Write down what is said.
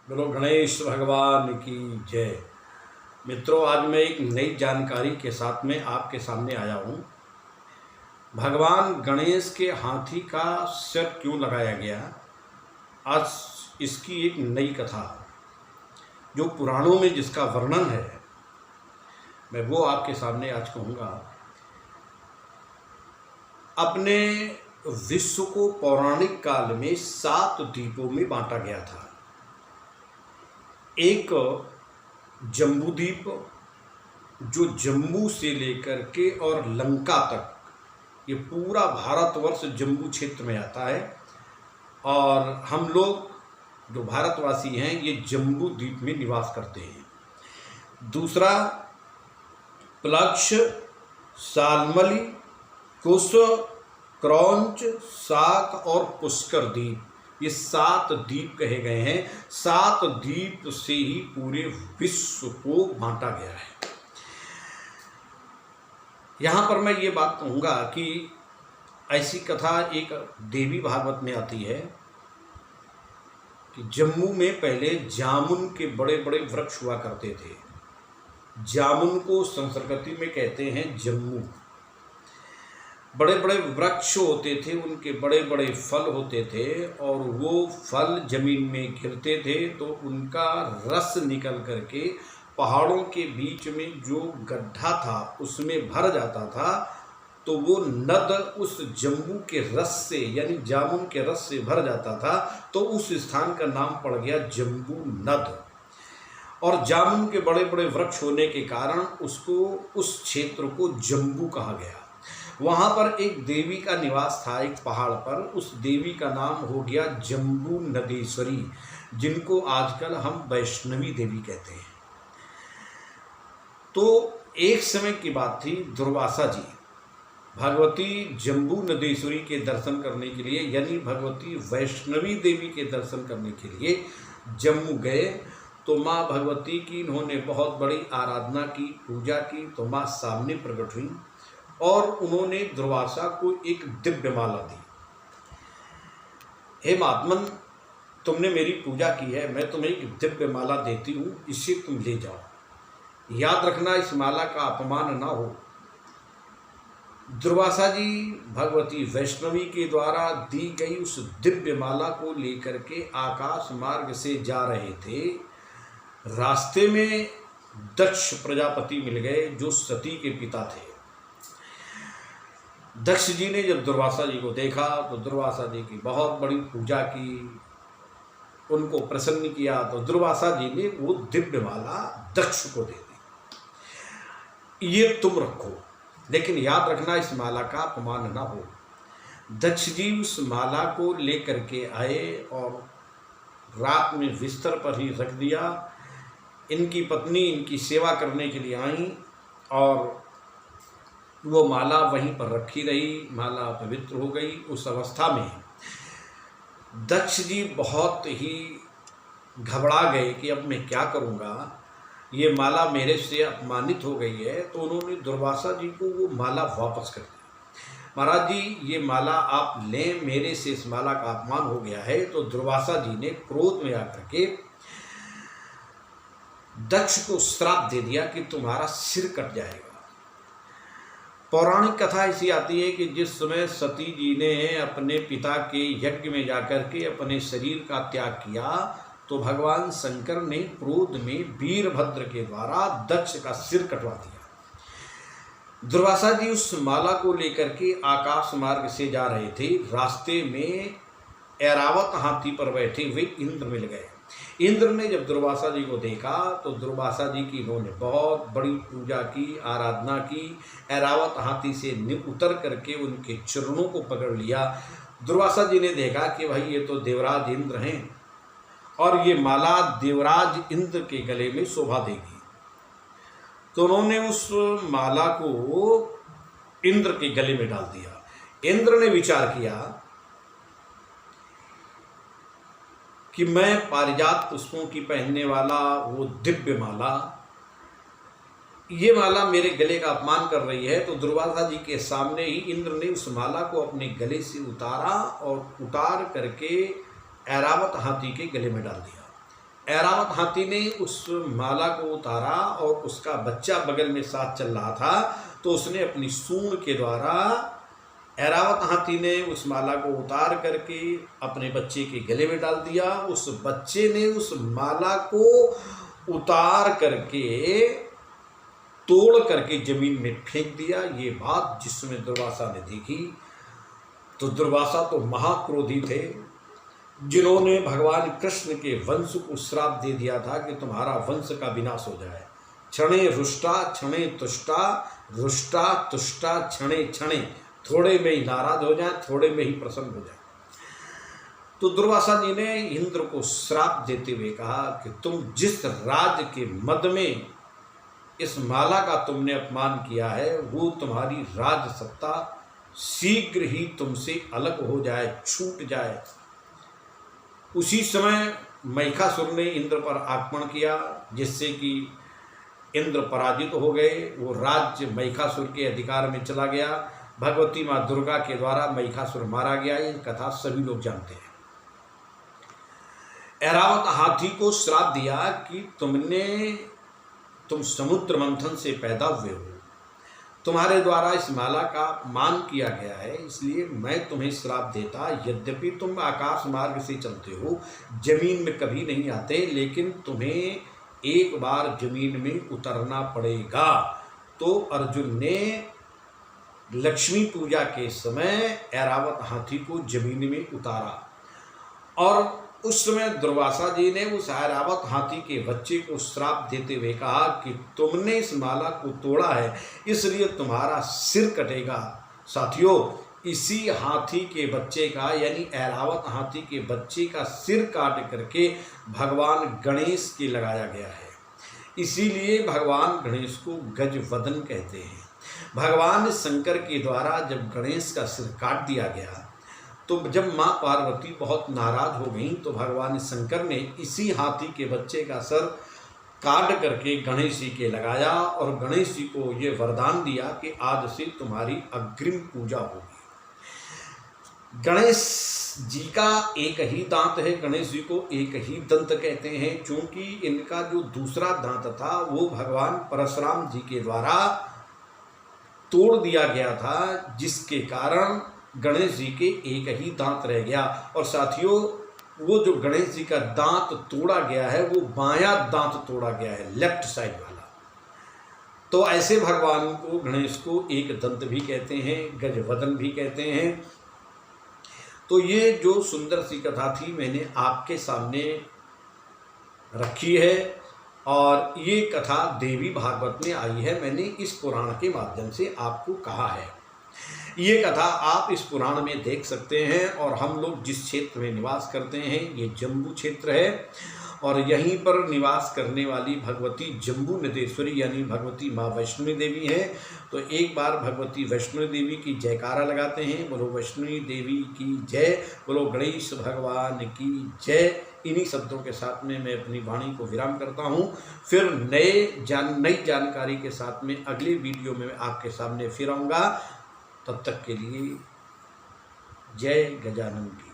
बोलो गणेश भगवान की जय। मित्रों, आज मैं एक नई जानकारी के साथ में आपके सामने आया हूँ। भगवान गणेश के हाथी का सिर क्यों लगाया गया, आज इसकी एक नई कथा जो पुराणों में जिसका वर्णन है, मैं वो आपके सामने आज कहूँगा। अपने विश्व को पौराणिक काल में 7 द्वीपों में बांटा गया था। एक जम्बूद्वीप जो जम्मू से लेकर के और लंका तक, ये पूरा भारतवर्ष जम्बू क्षेत्र में आता है और हम लोग जो भारतवासी हैं ये जम्बू द्वीप में निवास करते हैं। दूसरा प्लक्ष, सालमली, कुश, क्रौंच, साक और पुष्कर द्वीप, ये 7 द्वीप कहे गए हैं। 7 द्वीप से ही पूरे विश्व को बांटा गया है। यहाँ पर मैं ये बात कहूँगा कि ऐसी कथा एक देवी भागवत में आती है कि जम्मू में पहले जामुन के बड़े बड़े वृक्ष हुआ करते थे। जामुन को संस्कृति में कहते हैं जम्मू। बड़े बड़े वृक्ष होते थे, उनके बड़े बड़े फल होते थे और वो फल जमीन में गिरते थे तो उनका रस निकल करके पहाड़ों के बीच में जो गड्ढा था उसमें भर जाता था। तो वो नद उस जम्बू के रस से यानी जामुन के रस से भर जाता था, तो उस स्थान का नाम पड़ गया जम्बू नद। और जामुन के बड़े बड़े वृक्ष होने के कारण उसको, उस क्षेत्र को जम्बू कहा गया। वहाँ पर एक देवी का निवास था, एक पहाड़ पर। उस देवी का नाम हो गया जम्बू नदेश्वरी, जिनको आजकल हम वैष्णवी देवी कहते हैं। तो एक समय की बात थी, दुर्वासा जी भगवती जम्बू नदेश्वरी के दर्शन करने के लिए यानी भगवती वैष्णवी देवी के दर्शन करने के लिए जम्मू गए। तो माँ भगवती की इन्होंने बहुत बड़ी आराधना की, पूजा की। तो माँ सामने प्रकट हुई और उन्होंने दुर्वासा को एक दिव्य माला दी। हे महात्मन, तुमने मेरी पूजा की है, मैं तुम्हें एक दिव्य माला देती हूँ, इसे तुम ले जाओ। याद रखना इस माला का अपमान ना हो। दुर्वासा जी भगवती वैष्णवी के द्वारा दी गई उस दिव्य माला को लेकर के आकाश मार्ग से जा रहे थे। रास्ते में दक्ष प्रजापति मिल गए जो सती के पिता थे। दक्ष जी ने जब दुर्वासा जी को देखा तो दुर्वासा जी की बहुत बड़ी पूजा की, उनको प्रसन्न किया। तो दुर्वासा जी ने वो दिव्य माला दक्ष को दे दी, ये तुम रखो, लेकिन याद रखना इस माला का अपमान ना हो। दक्ष जी उस माला को लेकर के आए और रात में बिस्तर पर ही रख दिया। इनकी पत्नी इनकी सेवा करने के लिए आई और वो माला वहीं पर रखी रही। माला पवित्र हो गई। उस अवस्था में दक्ष जी बहुत ही घबरा गए कि अब मैं क्या करूँगा, ये माला मेरे से अपमानित हो गई है। तो उन्होंने दुर्वासा जी को वो माला वापस कर दी। महाराज जी, ये माला आप लें, मेरे से इस माला का अपमान हो गया है। तो दुर्वासा जी ने क्रोध में आकर के दक्ष को श्राप दे दिया कि तुम्हारा सिर कट जाएगा। पौराणिक कथा ऐसी आती है कि जिस समय सती जी ने अपने पिता के यज्ञ में जाकर के अपने शरीर का त्याग किया तो भगवान शंकर ने क्रोध में वीरभद्र के द्वारा दक्ष का सिर कटवा दिया। दुर्वासा जी उस माला को लेकर के आकाश मार्ग से जा रहे थे। रास्ते में ऐरावत हाथी पर बैठे हुए इंद्र मिल गए। इंद्र ने जब दुर्वासा जी को देखा तो दुर्वासा जी की इन्होंने बहुत बड़ी पूजा की, आराधना की। ऐरावत हाथी से उतर करके उनके चरणों को पकड़ लिया। दुर्वासा जी ने देखा कि भाई ये तो देवराज इंद्र हैं और ये माला देवराज इंद्र के गले में शोभा देगी। तो उन्होंने उस माला को इंद्र के गले में डाल दिया। इंद्र ने विचार किया कि मैं पारिजात पुष्पों की पहनने वाला वो दिव्य माला, ये माला मेरे गले का अपमान कर रही है। तो दुर्वासा जी के सामने ही इंद्र ने उस माला को अपने गले से उतारा और उतार करके ऐरावत हाथी के गले में डाल दिया। ऐरावत हाथी ने उस माला को उतारा और उसका बच्चा बगल में साथ चल रहा था, तो उसने अपनी सूंड के द्वारा ऐरावत हाथी ने उस माला को उतार करके अपने बच्चे के गले में डाल दिया। उस बच्चे ने उस माला को उतार करके तोड़ करके जमीन में फेंक दिया। ये बात जिसमें दुर्वासा ने देखी तो दुर्वासा तो महाक्रोधी थे, जिन्होंने भगवान कृष्ण के वंश को श्राप दे दिया था कि तुम्हारा वंश का विनाश हो जाए। क्षणे रुष्टा क्षणे तुष्टा, रुष्टा तुष्टा क्षणे क्षणे, थोड़े में ही नाराज हो जाए, थोड़े में ही प्रसन्न हो जाए। तो दुर्वासा जी ने इंद्र को श्राप देते हुए कहा कि तुम जिस राज के मद में इस माला का तुमने अपमान किया है, वो तुम्हारी राज सत्ता शीघ्र ही तुमसे अलग हो जाए, छूट जाए। उसी समय महिषासुर ने इंद्र पर आक्रमण किया, जिससे कि इंद्र पराजित हो गए। वो राज्य महिषासुर के अधिकार में चला गया। भगवती माँ दुर्गा के द्वारा महिषासुर मारा गया। ये कथा सभी लोग जानते हैं। ऐरावत हाथी को श्राप दिया कि तुम समुद्र मंथन से पैदा हुए हो, तुम्हारे द्वारा इस माला का मान किया गया है, इसलिए मैं तुम्हें श्राप देता। यद्यपि तुम आकाश मार्ग से चलते हो, जमीन में कभी नहीं आते, लेकिन तुम्हें एक बार जमीन में उतरना पड़ेगा। तो अर्जुन ने लक्ष्मी पूजा के समय ऐरावत हाथी को जमीन में उतारा, और उस समय दुर्वासा जी ने उस ऐरावत हाथी के बच्चे को श्राप देते हुए कहा कि तुमने इस माला को तोड़ा है, इसलिए तुम्हारा सिर कटेगा। साथियों, इसी हाथी के बच्चे का, यानी ऐरावत हाथी के बच्चे का सिर काट करके भगवान गणेश के लगाया गया है। इसीलिए भगवान गणेश को गजवदन कहते हैं। भगवान शंकर के द्वारा जब गणेश का सिर काट दिया गया, तो जब माँ पार्वती बहुत नाराज हो गई, तो भगवान शंकर ने इसी हाथी के बच्चे का सर काट करके गणेश जी के लगाया, और गणेश जी को ये वरदान दिया कि आज से तुम्हारी अग्रिम पूजा होगी। गणेश जी का एक ही दांत है, गणेश जी को एक ही दंत कहते हैं, क्योंकि इनका जो दूसरा दांत था वो भगवान परशुराम जी के द्वारा तोड़ दिया गया था, जिसके कारण गणेश जी के एक ही दांत रह गया। और साथियों, वो जो गणेश जी का दांत तोड़ा गया है वो बायां दांत तोड़ा गया है, लेफ्ट साइड वाला। तो ऐसे भगवान को, गणेश को एक दंत भी कहते हैं, गजवदन भी कहते हैं। तो ये जो सुंदर सी कथा थी मैंने आपके सामने रखी है, और ये कथा देवी भागवत में आई है। मैंने इस पुराण के माध्यम से आपको कहा है। ये कथा आप इस पुराण में देख सकते हैं। और हम लोग जिस क्षेत्र में निवास करते हैं ये जम्बू क्षेत्र है, और यहीं पर निवास करने वाली भगवती जम्बू नदेश्वरी यानी भगवती माँ वैष्णवी देवी हैं। तो एक बार भगवती वैष्णवी देवी की जयकारा लगाते हैं। बोलो वैष्णवी देवी की जय, बोलो गणेश भगवान की जय। इन्हीं शब्दों के साथ में मैं अपनी वाणी को विराम करता हूँ। फिर नई जानकारी के साथ में अगले वीडियो में आपके सामने फिर आऊँगा। तब तक के लिए जय गजानन की।